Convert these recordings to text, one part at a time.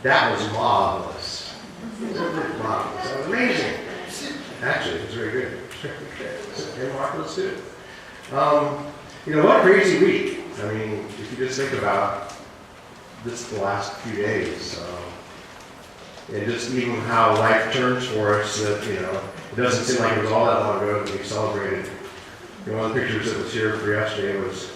That was marvelous. Marvelous. That was amazing. Actually, it was very good. And marvelous too. What a crazy week. I mean, if you just think about this the last few days, and just even how life turns for us, that, it doesn't seem like it was all that long ago that we celebrated. One of the pictures that was here for yesterday was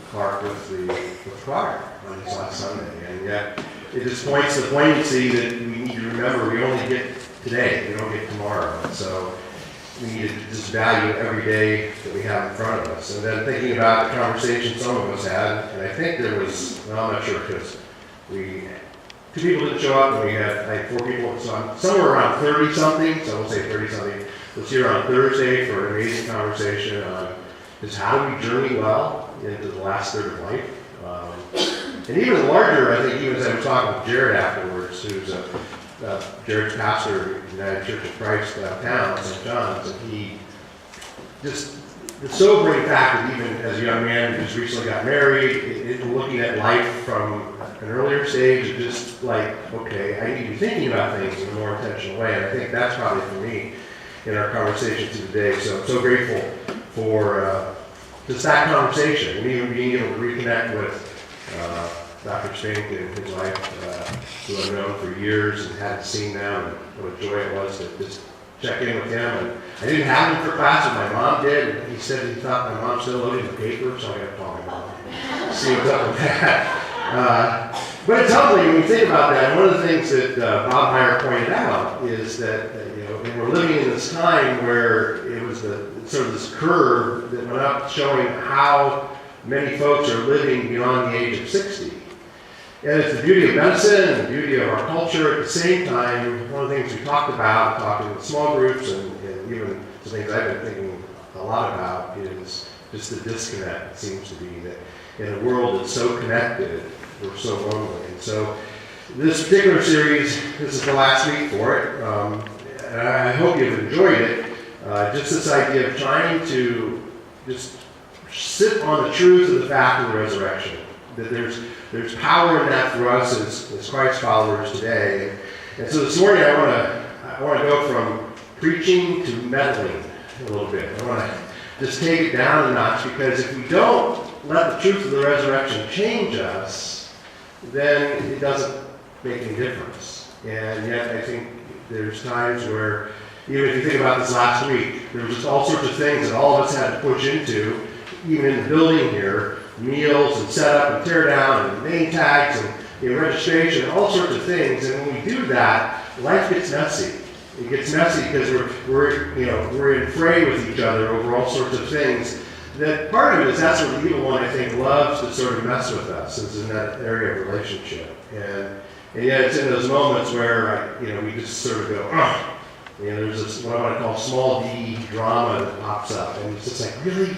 Clark with the choir on his last Sunday. And yet, it just points to the poignancy that we need to remember we only get today, we don't get tomorrow. And so we need to just value every day that we have in front of us. And then thinking about the conversation some of us had, and I think there was, I'm not sure because two people didn't show up, and we had 4 people, so somewhere around 30 something, so we'll say 30 something, was here on Thursday for an amazing conversation on just how do we journey well into the last third of life. And even larger, I think, even as I was talking with Jared afterwards, who's Jared's pastor at United Church of Christ downtown, St. John's, and he just, the sobering fact that even as a young man who just recently got married, looking at life from an earlier stage, of just like, okay, I need to be thinking about things in a more intentional way. And I think that's probably for me in our conversation today. So I'm so grateful for just that conversation, and even being able to reconnect with Dr. Spink and his wife, who I've known for years and hadn't seen now, and what a joy it was to just check in with him. And I didn't have him for class, but my mom did. And he said he thought my mom still loading the paper, so I got to call my mom, see what's up with that. But it's humbling when you think about that. And one of the things that Bob Meyer pointed out is that and we're living in this time where it was sort of this curve that went up, showing how many folks are living beyond the age of 60. And it's the beauty of medicine and the beauty of our culture. At the same time, one of the things we talked about, talking with small groups, and even the things I've been thinking a lot about, is just the disconnect, it seems to be, that in a world that's so connected, we're so lonely. And so this particular series, this is the last week for it, and I hope you've enjoyed it. Just this idea of trying to just sit on the truth of the fact of the resurrection, that there's power in that for us as Christ followers today. And so this morning I want to go from preaching to meddling a little bit. I want to just take it down a notch, because if we don't let the truth of the resurrection change us, then it doesn't make any difference. And yet I think there's times where, even if you think about this last week, there was just all sorts of things that all of us had to push into, even in the building here, meals and setup and tear down and name tags and registration and all sorts of things. And when we do that, life gets messy. It gets messy because we're in fray with each other over all sorts of things. That part of it is that's what the evil one, I think, loves to sort of mess with us, is in that area of relationship. And yet it's in those moments where we just sort of go, oh. There's this what I want to call small d drama that pops up, and it's just like, really?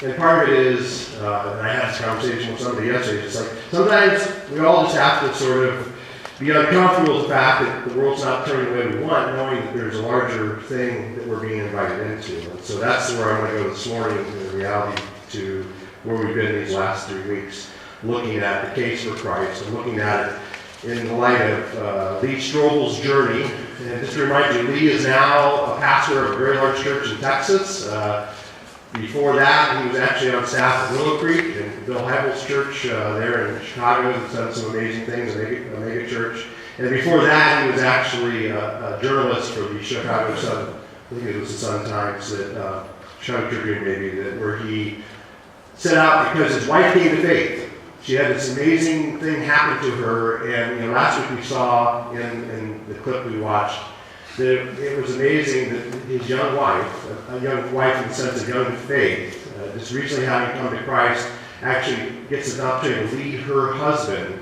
And part of it is, and I had this conversation with somebody yesterday, it's like, sometimes we all just have to sort of be uncomfortable with the fact that the world's not turning the way we want, knowing that there's a larger thing that we're being invited into. And so that's where I want to go this morning, in reality, to where we've been these last 3 weeks, looking at the case for Christ, and looking at it in the light of Lee Strobel's journey. And just to remind you, Lee is now a pastor of a very large church in Texas. Before that, he was actually on staff at Willow Creek and Bill Hybels' church there in Chicago. He's done some amazing things, a mega church. And before that, he was actually a journalist for the Chicago Sun, I think it was the Sun-Times, that Chicago Tribune maybe, where he set out because his wife came to faith. She had this amazing thing happen to her, and last week we saw in the clip we watched that it was amazing that his young wife, a young wife in the sense of young faith, just recently having come to Christ, actually gets an opportunity to lead her husband,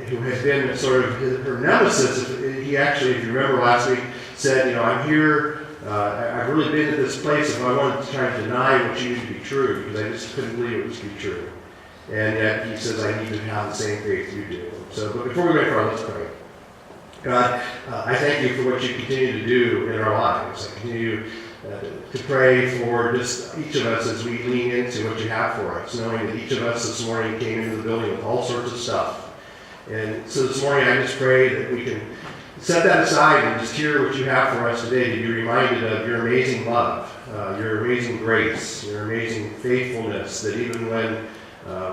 who had been sort of her nemesis. He actually, if you remember last week, said, I'm here, I've really been at this place, if I wanted to try to deny what you knew to be true, because I just couldn't believe it was to be true. And yet he says, I need to have the same faith you do. So, but before we go further, let's pray. God, I thank you for what you continue to do in our lives. I continue to pray for just each of us as we lean into what you have for us, knowing that each of us this morning came into the building with all sorts of stuff. And so this morning I just pray that we can set that aside and just hear what you have for us today, to be reminded of your amazing love, your amazing grace, your amazing faithfulness, that even when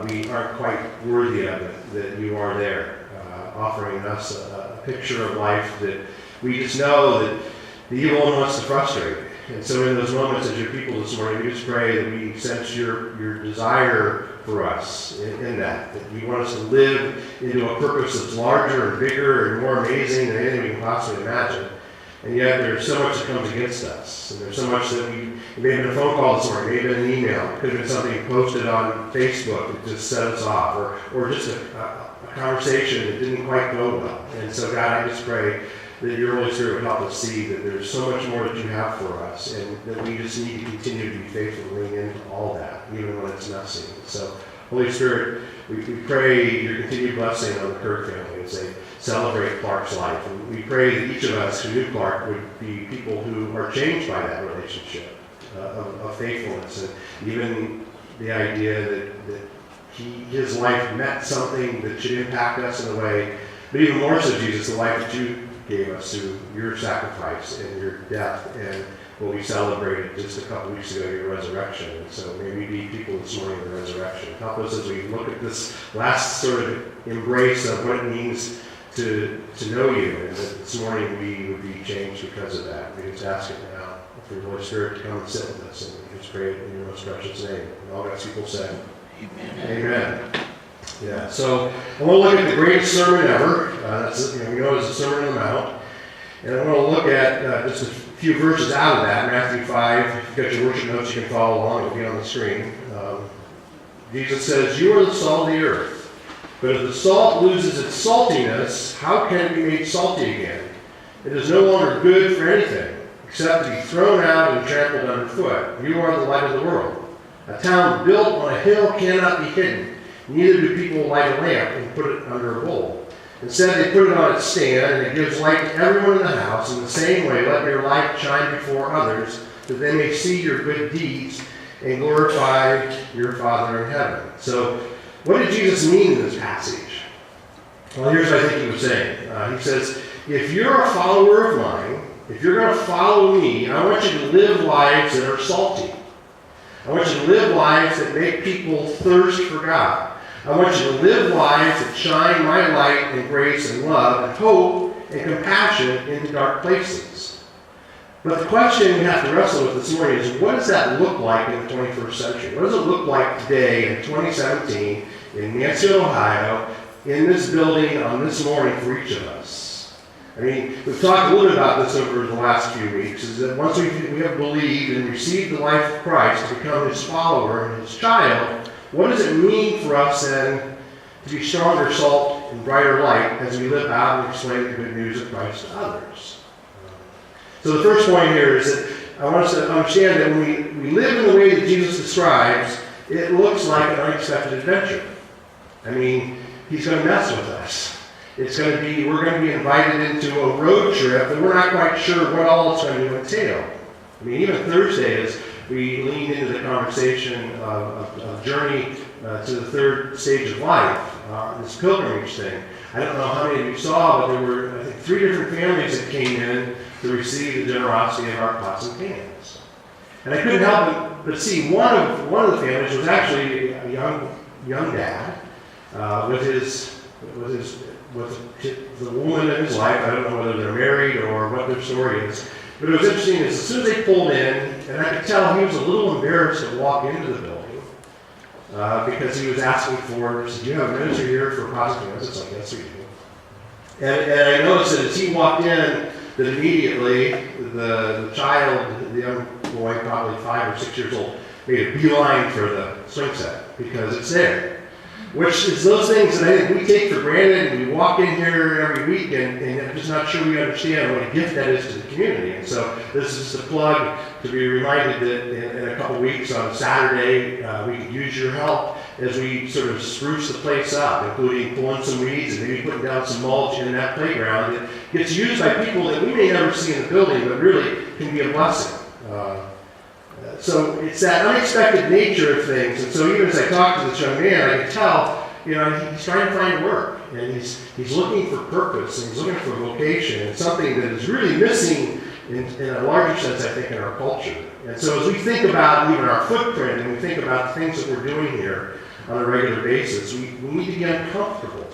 we aren't quite worthy of it, that you are there, offering us a picture of life that we just know that the evil one wants to frustrate. And so in those moments as your people this morning, we just pray that we sense your desire for us in that you want us to live into a purpose that's larger and bigger and more amazing than anything we can possibly imagine. And yet there's so much that comes against us. And there's so much that it may have been a phone call this morning, it may have been an email, it could have been something posted on Facebook that just set us off, or just a conversation that didn't quite go well. And so God, I just pray that your Holy Spirit would help us see that there's so much more that you have for us, and that we just need to continue to be faithful and lean into all that, even when it's messy. So, Holy Spirit, we pray your continued blessing on the Kirk family as they celebrate Clark's life. And we pray that each of us who knew Clark would be people who are changed by that relationship of faithfulness, and even the idea that his life meant something that should impact us in a way, but even more so, Jesus, the life that you gave us through your sacrifice and your death, and what we celebrated just a couple weeks ago, your resurrection. And so may we be people this morning of the resurrection. Help us as we look at this last sort of embrace of what it means to know you, and that this morning we would be changed because of that. We just ask it now for the Holy Spirit to come and sit with us, and we just pray it in your most precious name. And all God's people said, Amen. Amen. Yeah, so I want to look at the greatest sermon ever. We know it's the Sermon on the Mount. And I want to look at just a few verses out of that. Matthew 5, if you've got your worship notes, you can follow along. It'll be on the screen. Jesus says, "You are the salt of the earth. But if the salt loses its saltiness, how can it be made salty again? It is no longer good for anything, except to be thrown out and trampled underfoot. You are the light of the world. A town built on a hill cannot be hidden. Neither do people light a lamp and put it under a bowl. Instead, they put it on its stand, and it gives light to everyone in the house. In the same way, let your light shine before others, that they may see your good deeds and glorify your Father in heaven." So, what did Jesus mean in this passage? Well, here's what I think he was saying. He says, if you're a follower of mine, if you're going to follow me, I want you to live lives that are salty. I want you to live lives that make people thirst for God. I want you to live lives that shine my light and grace and love and hope and compassion into dark places. But the question we have to wrestle with this morning is, what does that look like in the 21st century? What does it look like today in 2017 in Mansfield, Ohio, in this building on this morning for each of us? I mean, we've talked a little bit about this over the last few weeks, is that once we have believed and received the life of Christ to become his follower and his child, what does it mean for us then to be stronger salt and brighter light as we live out and explain the good news of Christ to others? So the first point here is that I want us to understand that when we live in the way that Jesus describes, it looks like an unexpected adventure. I mean, he's going to mess with us. We're going to be invited into a road trip that we're not quite sure what all it's going to entail. I mean, even Thursday, as we leaned into the conversation of journey to the third stage of life, this pilgrimage thing. I don't know how many of you saw, but there were, I think, 3 different families that came in to receive the generosity of our pots and pans. And I couldn't help but see one of the families was actually a young dad with the woman in his life. I don't know whether they're married or what their story is. But it was interesting is as soon as they pulled in, and I could tell he was a little embarrassed to walk into the building because he was asking for, do you have a minister here for prostitutes? It's like, yes, we do. And I noticed that as he walked in, that immediately the child, the young boy, probably 5 or 6 years old, made a beeline for the swing set because it's there. Which is those things that I think we take for granted, and we walk in here every week, and I'm just not sure we understand what a gift that is to the community. And so this is just a plug to be reminded that in a couple weeks on Saturday, we could use your help as we sort of spruce the place up, including pulling some weeds and maybe putting down some mulch in that playground. It gets used by people that we may never see in the building, but really can be a blessing. So it's that unexpected nature of things. And so even as I talked to this young man, I could tell, he's trying to find work. and he's looking for purpose, and he's looking for vocation, and something that is really missing in a larger sense, I think, in our culture. And so as we think about even our footprint, and we think about the things that we're doing here on a regular basis, we need to get uncomfortable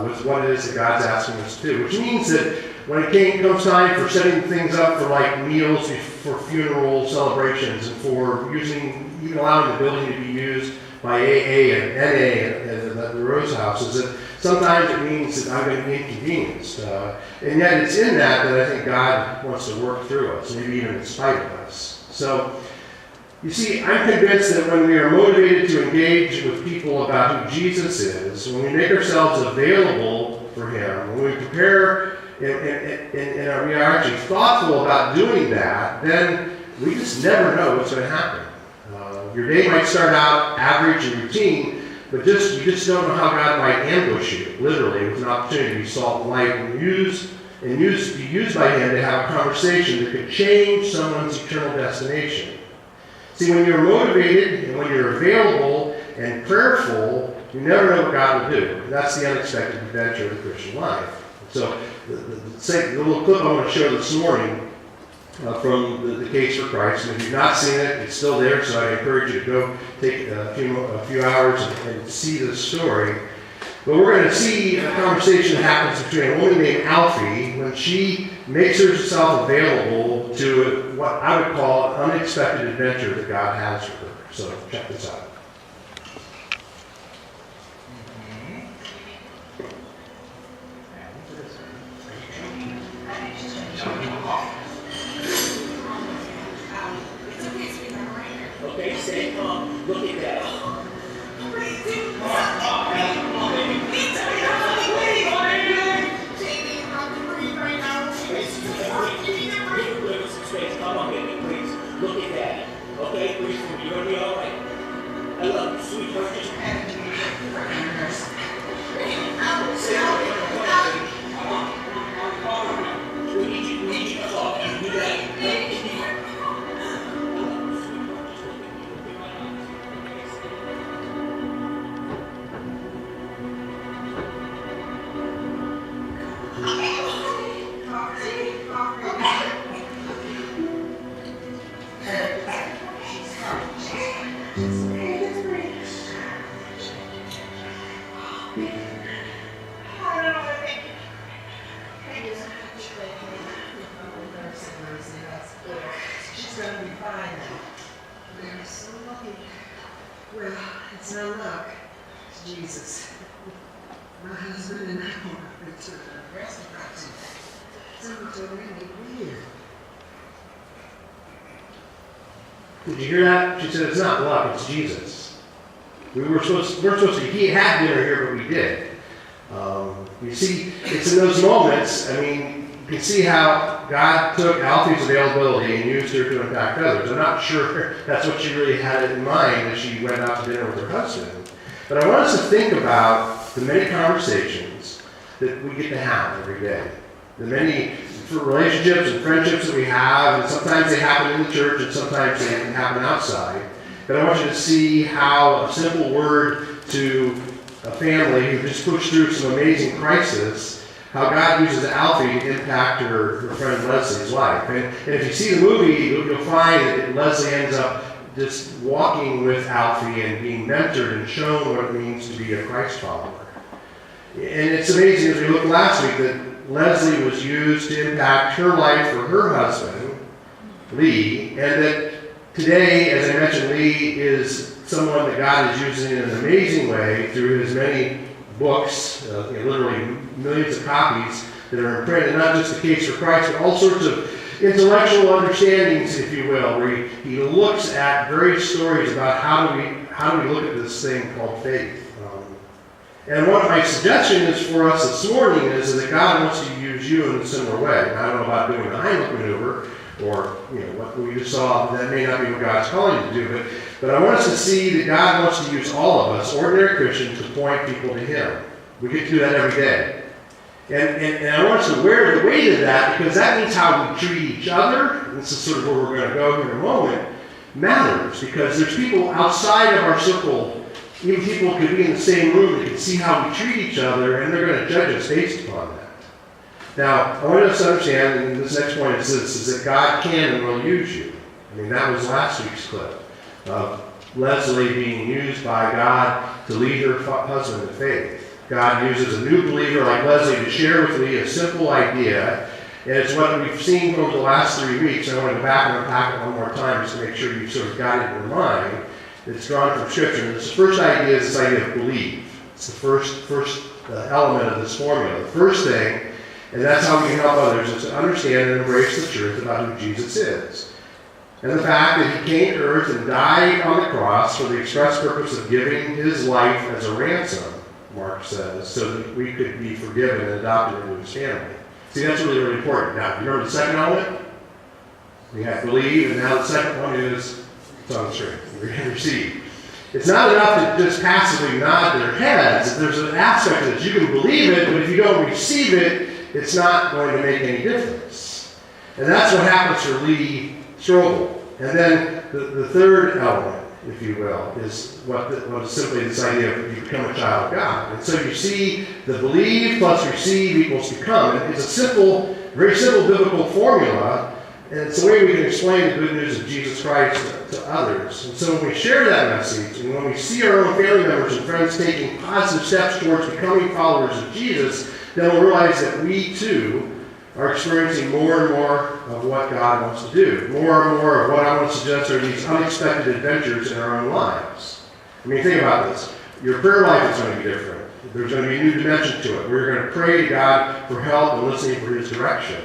with what it is that God's asking us to do, which means that when it comes time for setting things up for like meals, for funeral celebrations, and for even allowing the building to be used by AA and NA and the Rose houses, that sometimes it means that I'm going to be inconvenienced. And yet it's in that I think God wants to work through us, maybe even in spite of us. So, you see, I'm convinced that when we are motivated to engage with people about who Jesus is, when we make ourselves available for Him, when we prepare and we are actually thoughtful about doing that, then we just never know what's going to happen. Your day might start out average and routine, but you just don't know how God might ambush you, literally, with an opportunity to be salt and light and be used by Him to have a conversation that could change someone's eternal destination. See, when you're motivated and when you're available and prayerful, you never know what God will do. That's the unexpected adventure of the Christian life. So the little clip I want to show this morning from the Case for Christ, and if you've not seen it, it's still there, so I encourage you to go take a few hours and see this story. But we're going to see a conversation that happens between a woman named Alfie when she makes herself available to what I would call an unexpected adventure that God has for her. So check this out. Okay, stay calm. Look at that. Come on, baby, please. Look at that. Okay, please, you're going to be all right. I love you, sweetheart. We need you to talk. You do that. She's going to be fine now. We're so lucky. Well, it's no luck. It's Jesus. My husband and I went to the restaurant. Someone told me to be weird. Did you hear that? She said, it's not luck, it's Jesus. We're supposed to, he had dinner here, but we did. You see, it's in those moments, I mean, you can see how God took Alfie's availability and used her to impact others. I'm not sure that's what she really had in mind as she went out to dinner with her husband. But I want us to think about the many conversations that we get to have every day. The many relationships and friendships that we have, and sometimes they happen in the church and sometimes they happen outside. But I want you to see how a simple word to a family who just pushed through some amazing crisis, how God uses Alfie to impact her friend Leslie's life. And if you see the movie, you'll find that Leslie ends up just walking with Alfie and being mentored and shown what it means to be a Christ follower. And it's amazing, as we looked last week, that Leslie was used to impact her life for her husband, Lee, and that today, as I mentioned, Lee is someone that God is using in an amazing way through his many books, literally millions of copies that are in print, and not just the Case for Christ, but all sorts of intellectual understandings, if you will, where he looks at various stories about how do we look at this thing called faith. And what my suggestion is for us this morning is that God wants to use you in a similar way. I don't know about doing the Heimlich maneuver, or what we just saw, that may not be what God's calling you to do, but I want us to see that God wants to use all of us, ordinary Christians, to point people to Him. We get to do that every day. And I want us to wear the weight of that, because that means how we treat each other, and this is sort of where we're going to go here in a moment, matters, because there's people outside of our circle even people could be in the same room, they could see how we treat each other, and they're going to judge us based upon that. Now, I want us to understand, and this next point is this, is that God can and will use you. I mean, that was last week's clip of Leslie being used by God to lead her husband in faith. God uses a new believer like Leslie to share with me a simple idea, and it's what we've seen over the last 3 weeks. I want to go back and unpack it one more time just to make sure you've sort of got it in your mind. It's drawn from Scripture. And this first idea is this idea of believe. It's the first element of this formula. The first thing, and that's how we can help others, is to understand and embrace the truth about who Jesus is. And the fact that he came to earth and died on the cross for the express purpose of giving his life as a ransom, Mark says, so that we could be forgiven and adopted into his family. See, that's really, really important. Now, you remember the second element? We have believe, and now the second one is, it's on the screen, receive. It's not enough to just passively nod their heads. There's an aspect of this. You can believe it, but if you don't receive it, it's not going to make any difference. And that's what happens for Lee Strobel. And then the third element, if you will, is what is simply this idea of you become a child of God. And so you see the believe plus receive equals become. And it's a simple, very simple biblical formula, and it's the way we can explain the good news of Jesus Christ to others. And so when we share that message, and when we see our own family members and friends taking positive steps towards becoming followers of Jesus, then we'll realize that we too are experiencing more and more of what God wants to do. More and more of what I want to suggest are these unexpected adventures in our own lives. I mean, think about this. Your prayer life is going to be different. There's going to be a new dimension to it. We're going to pray to God for help and listening for his direction.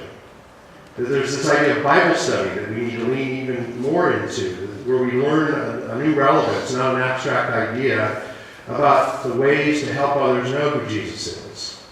There's this idea of Bible study that we need to lean even more into, where we learn a new relevance, not an abstract idea, about the ways to help others know who Jesus is.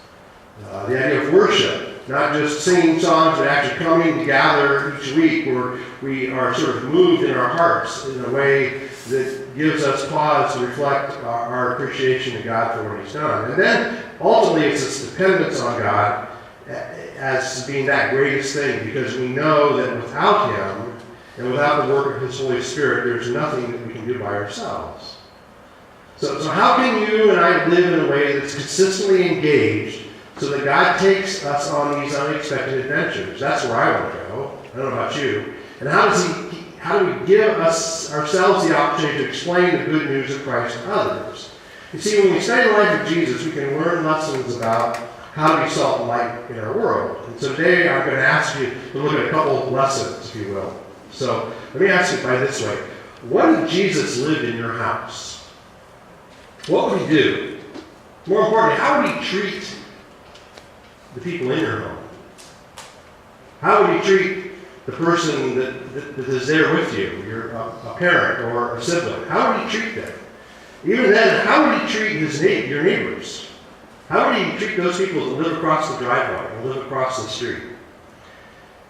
The idea of worship. Not just singing songs, but actually coming to gather each week where we are sort of moved in our hearts in a way that gives us pause to reflect our appreciation of God for what he's done. And then ultimately it's this dependence on God as being that greatest thing, because we know that without him and without the work of his Holy Spirit, there's nothing that we can do by ourselves. So how can you and I live in a way that's consistently engaged so that God takes us on these unexpected adventures? That's where I want to go. I don't know about you. And how do we give ourselves the opportunity to explain the good news of Christ to others? You see, when we study the life of Jesus, we can learn lessons about how to be salt and light in our world. And so today I'm going to ask you to look at a couple of lessons, if you will. So let me ask you by this way. What if Jesus lived in your house? What would he do? More importantly, how would he treat the people in your home? How would you treat the person that is there with you, a parent or a sibling? How would you treat them? Even then, how would you treat your neighbors? How would you treat those people that live across the driveway and live across the street?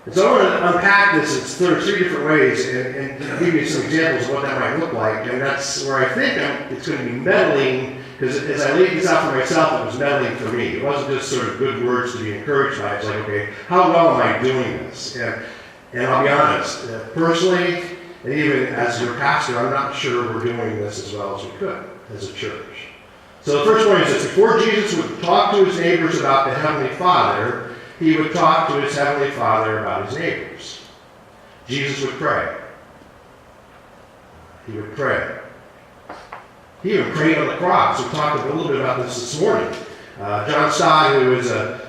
And so I want to unpack this in three different ways and give you some examples of what that might look like. And that's where I think it's going to be meddling, because as I laid this out for myself, it was meddling for me. It wasn't just sort of good words to be encouraged by. It's like, okay, how well am I doing this? And I'll be honest, personally, and even as your pastor, I'm not sure we're doing this as well as we could as a church. So the first one is this: before Jesus would talk to his neighbors about the Heavenly Father, he would talk to his Heavenly Father about his neighbors. Jesus would pray. He would pray. He even prayed on the cross. We talked a little bit about this morning. John Stott, who is a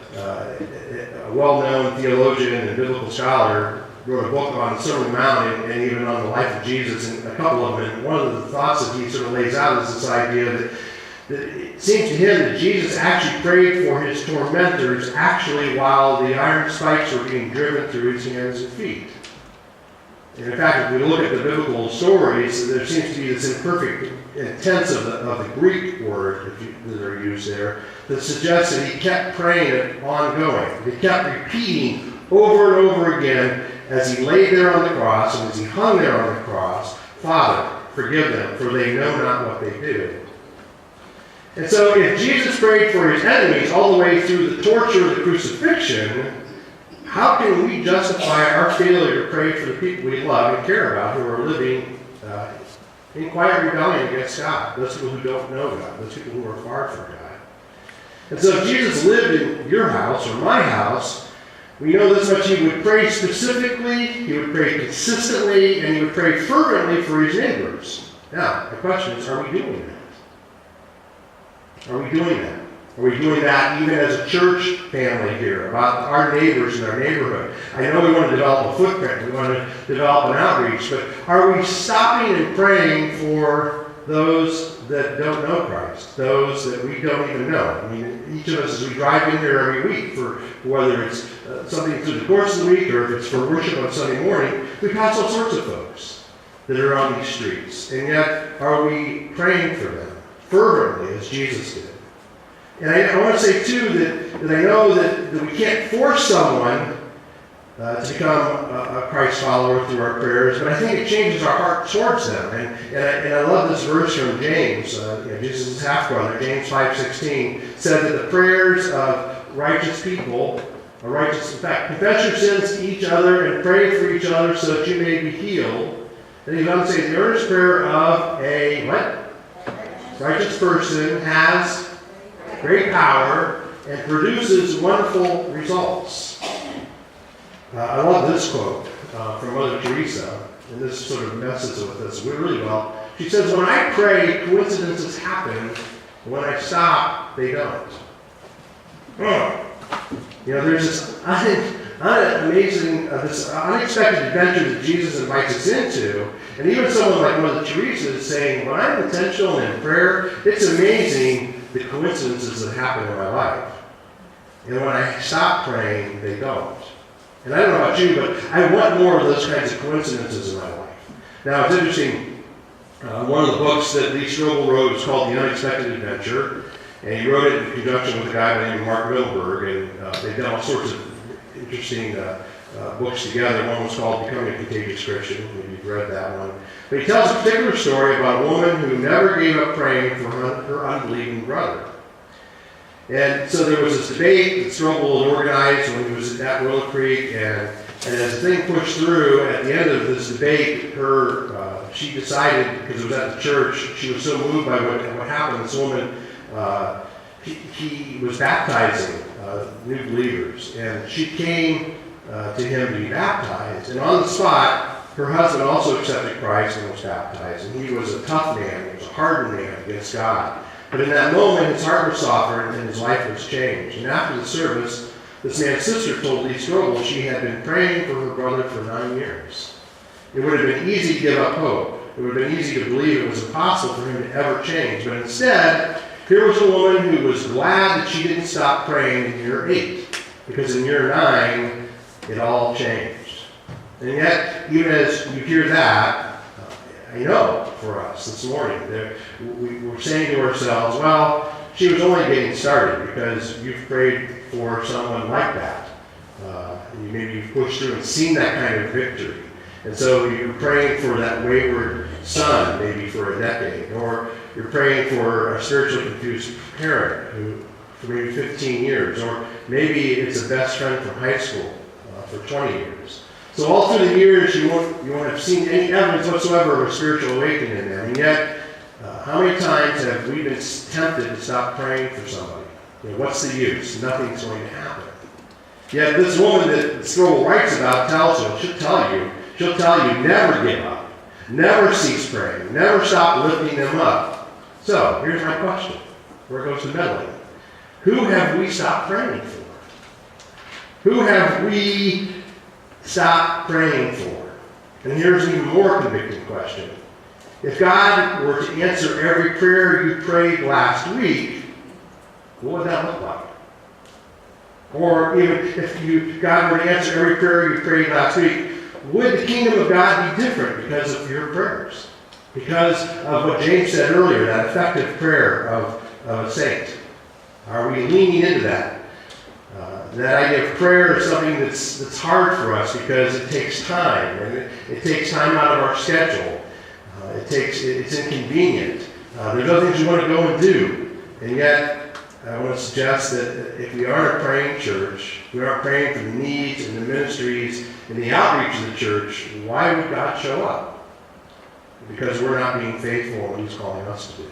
well-known theologian and biblical scholar, wrote a book on the Sermon on the Mount and even on the life of Jesus, and a couple of them. And one of the thoughts that he sort of lays out is this idea that it seems to him that Jesus actually prayed for his tormentors actually while the iron spikes were being driven through his hands and feet. And in fact, if we look at the biblical stories, there seems to be this imperfect tense of the Greek word that are used there that suggests that he kept praying it ongoing. He kept repeating over and over again as he lay there on the cross and as he hung there on the cross, "Father, forgive them, for they know not what they do." And so if Jesus prayed for his enemies all the way through the torture of the crucifixion, how can we justify our failure to pray for the people we love and care about who are living in quiet rebellion against God, those people who don't know God, those people who are far from God. And so if Jesus lived in your house or my house, we know this much: he would pray specifically, he would pray consistently, and he would pray fervently for his neighbors. Now, the question is, are we doing that? Are we doing that? Are we doing that even as a church family here, about our neighbors in our neighborhood? I know we want to develop a footprint, we want to develop an outreach, but are we stopping and praying for those that don't know Christ, those that we don't even know? I mean, each of us, as we drive in here every week, for whether it's something through the course of the week or if it's for worship on Sunday morning, we pass all sorts of folks that are on these streets. And yet, are we praying for them fervently as Jesus did? And I want to say, too, that I know that we can't force someone to become a Christ follower through our prayers, but I think it changes our heart towards them. And I love this verse from James, Jesus' half-brother, James 5:16, said that the prayers of righteous people are righteous. In fact, confess your sins to each other and pray for each other so that you may be healed. And he goes on to say, the earnest prayer of a what? Righteous person has great power and produces wonderful results. I love this quote from Mother Teresa, and this sort of messes with us really well. She says, when I pray, coincidences happen, and when I stop, they don't. There's this amazing, this unexpected adventure that Jesus invites us into, and even someone like Mother Teresa is saying, when I'm intentional in prayer, it's amazing the coincidences that happen in my life. And when I stop praying, they don't. And I don't know about you, but I want more of those kinds of coincidences in my life. Now, it's interesting. One of the books that Lee Strobel wrote is called The Unexpected Adventure. And he wrote it in conjunction with a guy named Mark Milberg. And they've done all sorts of interesting books together. One was called Becoming a Contagious Christian. Maybe you've read that one. But he tells a particular story about a woman who never gave up praying for her unbelieving brother. And so there was this debate that Strobel had organized when he was at Willow Creek, and as the thing pushed through, at the end of this debate, she decided, because it was at the church, she was so moved by what happened. This woman, he was baptizing new believers, and she came to him to be baptized. And on the spot, her husband also accepted Christ and was baptized. And he was a tough man, he was a hardened man against God. But in that moment, his heart was softened and his life was changed. And after the service, this man's sister told Lee Strobel she had been praying for her brother for 9 years. It would have been easy to give up hope. It would have been easy to believe it was impossible for him to ever change. But instead, here was a woman who was glad that she didn't stop praying in year 8. Because in year 9, it all changed. And yet, even as you hear that, I know for us this morning, we're saying to ourselves, well, she was only getting started because you've prayed for someone like that. Maybe you've pushed through and seen that kind of victory. And so you're praying for that wayward son, maybe for a decade. Or you're praying for a spiritually confused parent who, for maybe 15 years. Or maybe it's a best friend from high school for 20 years. So all through the years, you won't have seen any evidence whatsoever of a spiritual awakening in them. And yet, how many times have we been tempted to stop praying for somebody? What's the use? Nothing's going to happen. Yet this woman that Strobel writes about she'll tell you, never give up, never cease praying, never stop lifting them up. So, here's my question. Where goes the meddling? Who have we stopped praying for? Who have we stopped praying for? And here's an even more convicting question. If God were to answer every prayer you prayed last week, what would that look like? Or even if God were to answer every prayer you prayed last week, would the kingdom of God be different because of your prayers? Because of what James said earlier, that effective prayer of a saint. Are we leaning into that? That idea of prayer is something that's hard for us because it takes time, and it takes time out of our schedule. It's inconvenient. There's other things we want to go and do, and yet I want to suggest that if we aren't a praying church, we aren't praying for the needs and the ministries and the outreach of the church, why would God show up? because we're not being faithful in what he's calling us to do.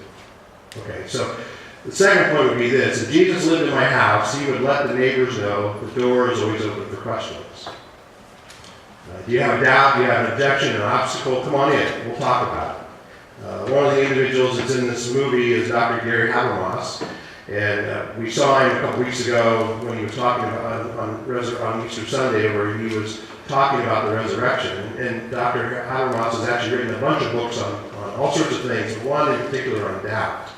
Okay, so the second point would be this. If Jesus lived in my house, he would let the neighbors know the door is always open for questions. Do you have a doubt? Do you have an objection, an obstacle? Come on in. We'll talk about it. One of the individuals that's in this movie is Dr. Gary Habermas. And we saw him a couple weeks ago when he was talking about on Easter Sunday, where he was talking about the resurrection. And Dr. Habermas has actually written a bunch of books on all sorts of things, but one in particular on doubt.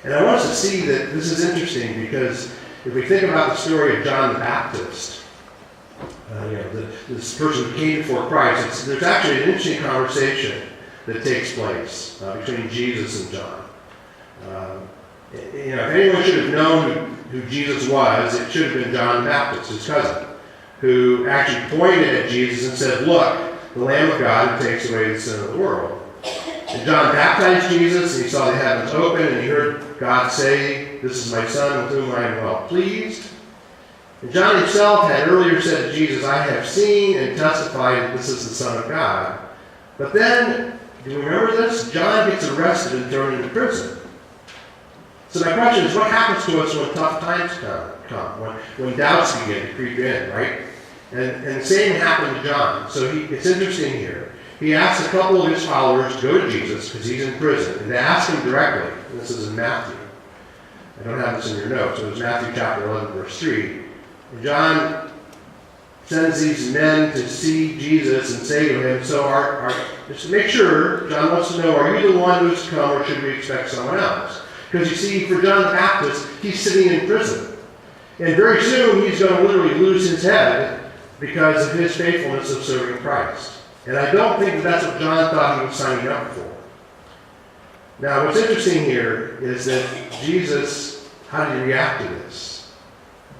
And I want us to see that this is interesting because if we think about the story of John the Baptist, this person who came before Christ, there's actually an interesting conversation that takes place between Jesus and John. If anyone should have known who Jesus was, it should have been John the Baptist, his cousin, who actually pointed at Jesus and said, "Look, the Lamb of God who takes away the sin of the world." And John baptized Jesus, and he saw the heavens open, and he heard God say, "This is my Son, with whom I am well pleased." And John himself had earlier said to Jesus, "I have seen and testified that this is the Son of God." But then, do you remember this? John gets arrested and thrown into prison. So my question is, what happens to us when tough times come, when doubts begin to creep in, right? And the same happened to John. So it's interesting here. He asked a couple of his followers to go to Jesus because he's in prison, and to ask him directly. And this is in Matthew. I don't have this in your notes. It was Matthew chapter 11, verse 3. And John sends these men to see Jesus and say to him, just to make sure, John wants to know, are you the one who's come, or should we expect someone else? Because you see, for John the Baptist, he's sitting in prison. And very soon, he's going to literally lose his head because of his faithfulness of serving Christ. And I don't think that's what John thought he was signing up for. Now, what's interesting here is that Jesus, how did he react to this?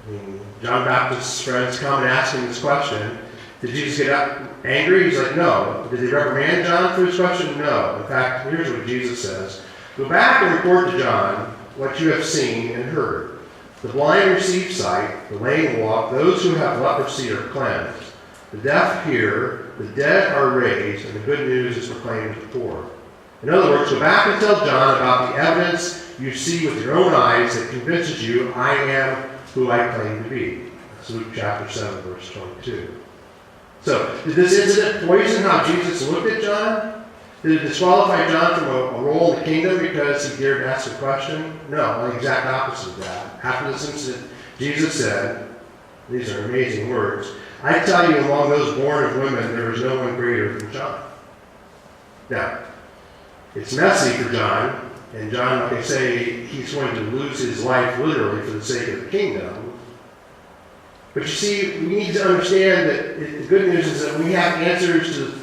I mean, John Baptist's friends come and ask him this question. Did Jesus get up angry? He's like, no. Did he reprimand John for his question? No. In fact, here's what Jesus says. Go back and report to John what you have seen and heard. The blind receive sight, the lame walk, those who have leprosy are cleansed, the deaf hear, the dead are raised, and the good news is proclaimed to the poor. In other words, go back and tell John about the evidence you see with your own eyes that convinces you I am who I claim to be. That's Luke chapter 7, verse 22. So, did this incident poison how Jesus looked at John? Did it disqualify John from a role in the kingdom because he dared to ask a question? No, the exact opposite of that. After this incident, Jesus said, these are amazing words, I tell you, among those born of women, there is no one greater than John. Now, it's messy for John, and John, like I say, he's going to lose his life literally for the sake of the kingdom. But you see, we need to understand that the good news is that we have answers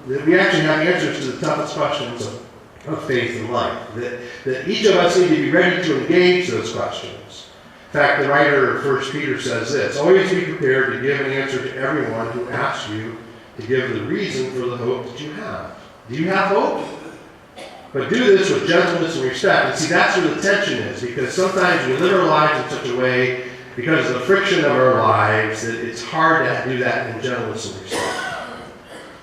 we actually have answers to the toughest questions of faith and life. That each of us need to be ready to engage those questions. In fact, the writer of 1 Peter says this, always be prepared to give an answer to everyone who asks you to give the reason for the hope that you have. Do you have hope? But do this with gentleness and respect. And see, that's where the tension is, because sometimes we live our lives in such a way, because of the friction of our lives, that it's hard to do that in gentleness and respect.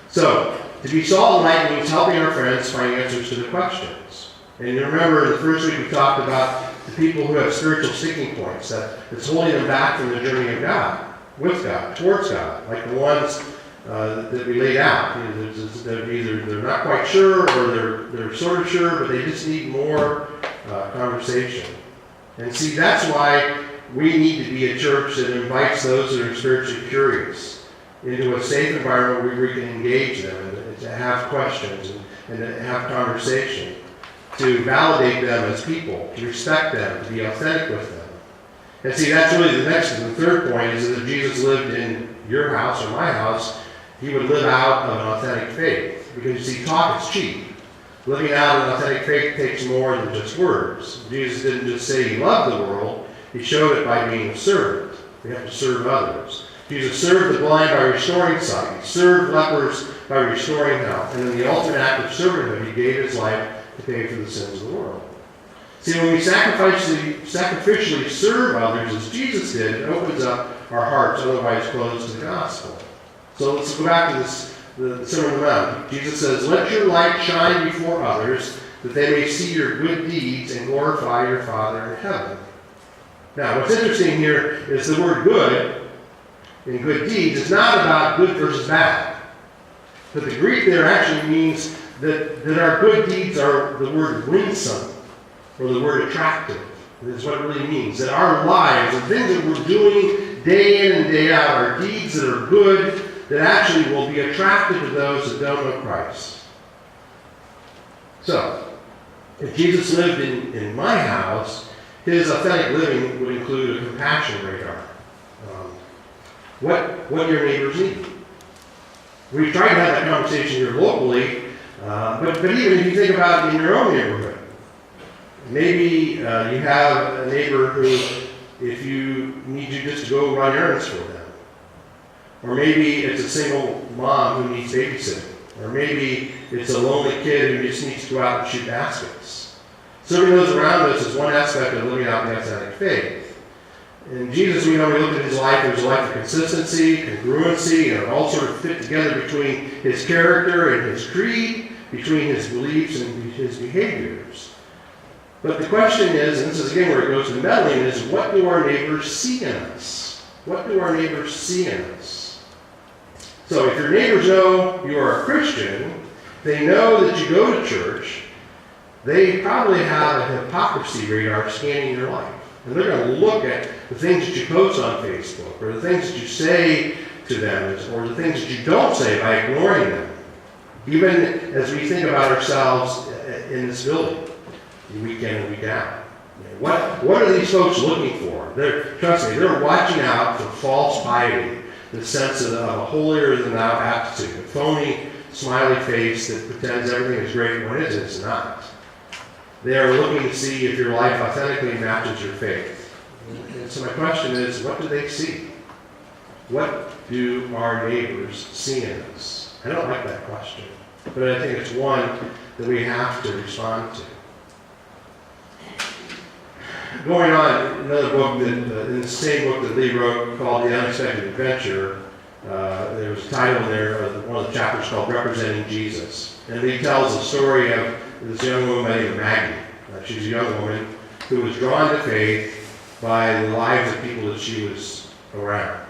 So, to be salt and light means helping our friends find answers to the questions. And you remember in the first week we talked about the people who have spiritual sticking points, that's holding them back from the journey of God, with God, towards God, like the ones that we laid out. They're not quite sure, or they're sort of sure, but they just need more conversation. And see, that's why we need to be a church that invites those that are spiritually curious into a safe environment where we can engage them and to have questions and to have conversation, to validate them as people, to respect them, to be authentic with them. And see, that's really the third point is that if Jesus lived in your house or my house, he would live out of an authentic faith. Because you see, talk is cheap. Living out an authentic faith takes more than just words. Jesus didn't just say he loved the world, he showed it by being a servant. We have to serve others. Jesus served the blind by restoring sight. He served lepers by restoring health. And in the ultimate act of servanthood, he gave his life to pay for the sins of the world. See, when we sacrificially serve others as Jesus did, it opens up our hearts, otherwise closed to the gospel. So let's go back to this the Sermon on the Mount. Jesus says, "Let your light shine before others, that they may see your good deeds and glorify your Father in heaven." Now, what's interesting here is the word good in good deeds is not about good versus bad. But the Greek there actually means that our good deeds are the word winsome, or the word attractive. That's what it really means. That our lives, the things that we're doing day in and day out, are deeds that are good, that actually will be attractive to those that don't know Christ. So, if Jesus lived in my house, his authentic living would include a compassion radar. What your neighbors need. We've tried to have that conversation here locally, but even if you think about it in your own neighborhood, maybe you have a neighbor who, if you need you just to go run errands for them, or maybe it's a single mom who needs babysitting, or maybe it's a lonely kid who just needs to go out and shoot baskets. Serving those around us is one aspect of living out the authentic faith. And Jesus, we looked at his life, there was a life of consistency, congruency, and it all sort of fit together between his character and his creed, between his beliefs and his behaviors. But the question is, and this is again where it goes to meddling, is what do our neighbors see in us? What do our neighbors see in us? So if your neighbors know you are a Christian, they know that you go to church, they probably have a hypocrisy radar scanning your life. And they're going to look at the things that you post on Facebook, or the things that you say to them, or the things that you don't say by ignoring them. Even as we think about ourselves in this building, week in and week out. What are these folks looking for? Trust me, they're watching out for false piety, the sense of a holier-than-thou attitude, a phony, smiley face that pretends everything is great when it is, it's not. They are looking to see if your life authentically matches your faith. And so my question is, what do they see? What do our neighbors see in us? I don't like that question, but I think it's one that we have to respond to. Going on, another book that, in the same book that Lee wrote called The Unexpected Adventure, there was a title in there, one of the chapters called Representing Jesus. And Lee tells the story of this young woman named Maggie. She's a young woman who was drawn to faith by the lives of people that she was around.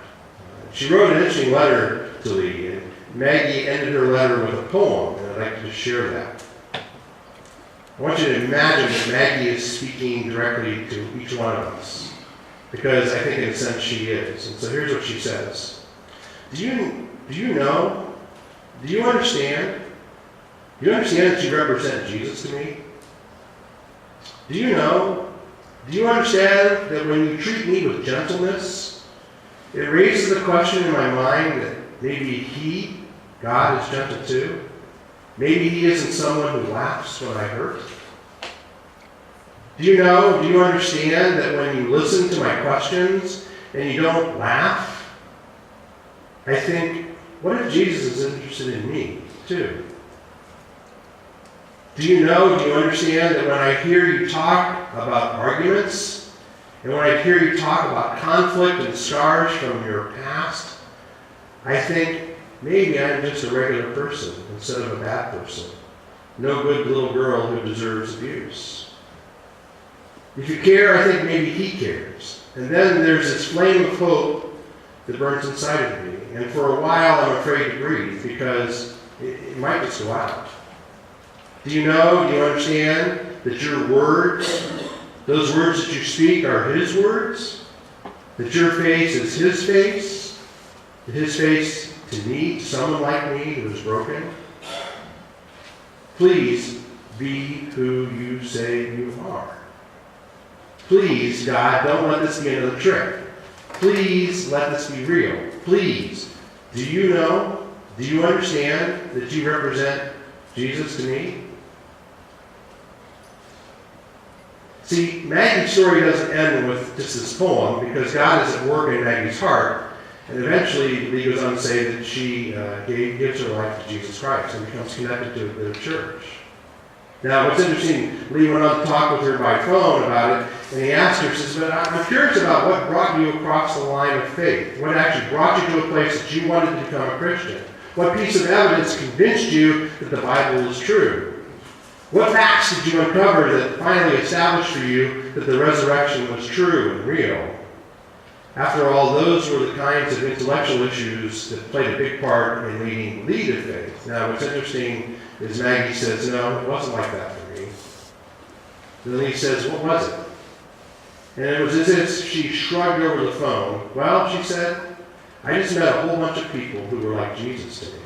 She wrote an interesting letter to Lee, and Maggie ended her letter with a poem, and I'd like to just share that. I want you to imagine that Maggie is speaking directly to each one of us, because I think in a sense she is. And so here's what she says. Do you know? Do you understand? Do you understand that you represent Jesus to me? Do you know? Do you understand that when you treat me with gentleness, it raises the question in my mind that maybe he, God, is gentle too? Maybe he isn't someone who laughs when I hurt? Do you know? Do you understand that when you listen to my questions and you don't laugh, I think, what if Jesus is interested in me too? Do you know, do you understand that when I hear you talk about arguments, and when I hear you talk about conflict and scars from your past, I think maybe I'm just a regular person instead of a bad person. No good little girl who deserves abuse. If you care, I think maybe he cares. And then there's this flame of hope that burns inside of me. And for a while I'm afraid to breathe because it might just go out. Do you know, do you understand that your words, those words that you speak are his words? That your face is his face? That his face to me, to someone like me who is broken? Please be who you say you are. Please, God, don't let this be another trick. Please let this be real. Please. Do you know, do you understand that you represent Jesus to me? See, Maggie's story doesn't end with just this poem because God is at work in Maggie's heart. And eventually, Lee goes on to say that she gives her life to Jesus Christ and becomes connected to the church. Now, what's interesting, Lee went on to talk with her by phone about it, and he asked her, he says, but I'm curious about what brought you across the line of faith. What actually brought you to a place that you wanted to become a Christian? What piece of evidence convinced you that the Bible is true? What facts did you uncover that finally established for you that the resurrection was true and real? After all, those were the kinds of intellectual issues that played a big part in leading Lee to faith. Now, what's interesting is Maggie says, no, it wasn't like that for me. Then Lee says, what was it? And it was as if she shrugged over the phone. Well, she said, I just met a whole bunch of people who were like Jesus to me.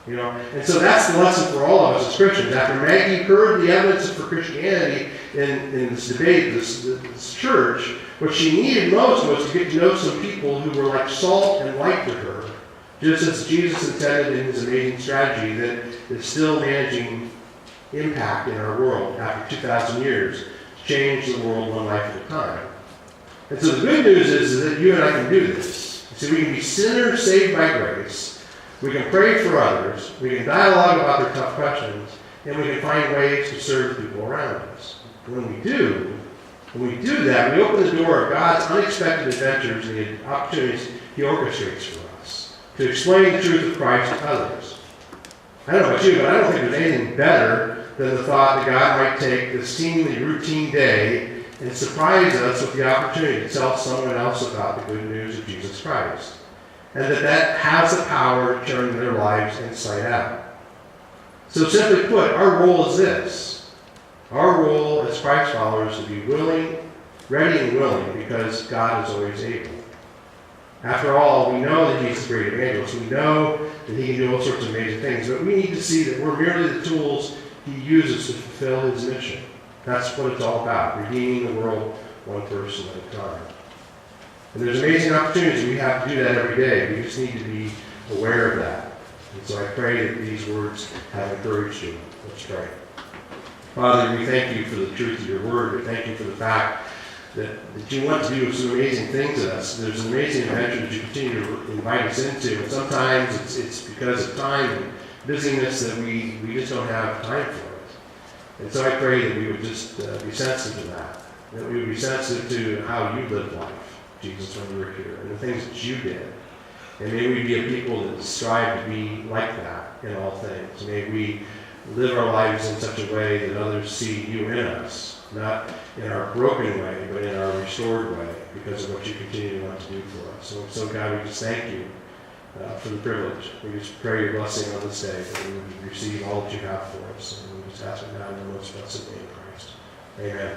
You know, and so that's the lesson for all of us as Christians. After Maggie heard the evidence for Christianity in this debate, this church, what she needed most was to get to know some people who were like salt and light to her, just as Jesus intended in his amazing strategy that is still managing impact in our world after 2,000 years, to change the world one life at a time. And so the good news is that you and I can do this. See, we can be sinners saved by grace. We can pray for others. We can dialogue about their tough questions. And we can find ways to serve the people around us. And when we do that, we open the door of God's unexpected adventures and the opportunities he orchestrates for us to explain the truth of Christ to others. I don't know about you, but I don't think there's anything better than the thought that God might take this seemingly routine day and surprise us with the opportunity to tell someone else about the good news of Jesus Christ. And that has the power to turn their lives inside out. So simply put, our role is this. Our role as Christ followers is to be willing, ready and willing, because God is always able. After all, we know that he's a great evangelist. We know that he can do all sorts of amazing things, but we need to see that we're merely the tools he uses to fulfill his mission. That's what it's all about, redeeming the world one person at a time. And there's amazing opportunities. We have to do that every day. We just need to be aware of that. And so I pray that these words have encouraged you. Let's pray. Father, we thank you for the truth of your word. We thank you for the fact that you want to do some amazing things with us. There's an amazing adventure that you continue to invite us into. And sometimes it's because of time and busyness that we just don't have time for it. And so I pray that we would just be sensitive to that. That we would be sensitive to how you live life, Jesus, when you were here, and the things that you did. And may we be a people that strive to be like that in all things. May we live our lives in such a way that others see you in us, not in our broken way, but in our restored way, because of what you continue to want to do for us. So God, we just thank you for the privilege. We just pray your blessing on this day, that we would receive all that you have for us. And we just ask it now in the most blessed name of Christ. Amen.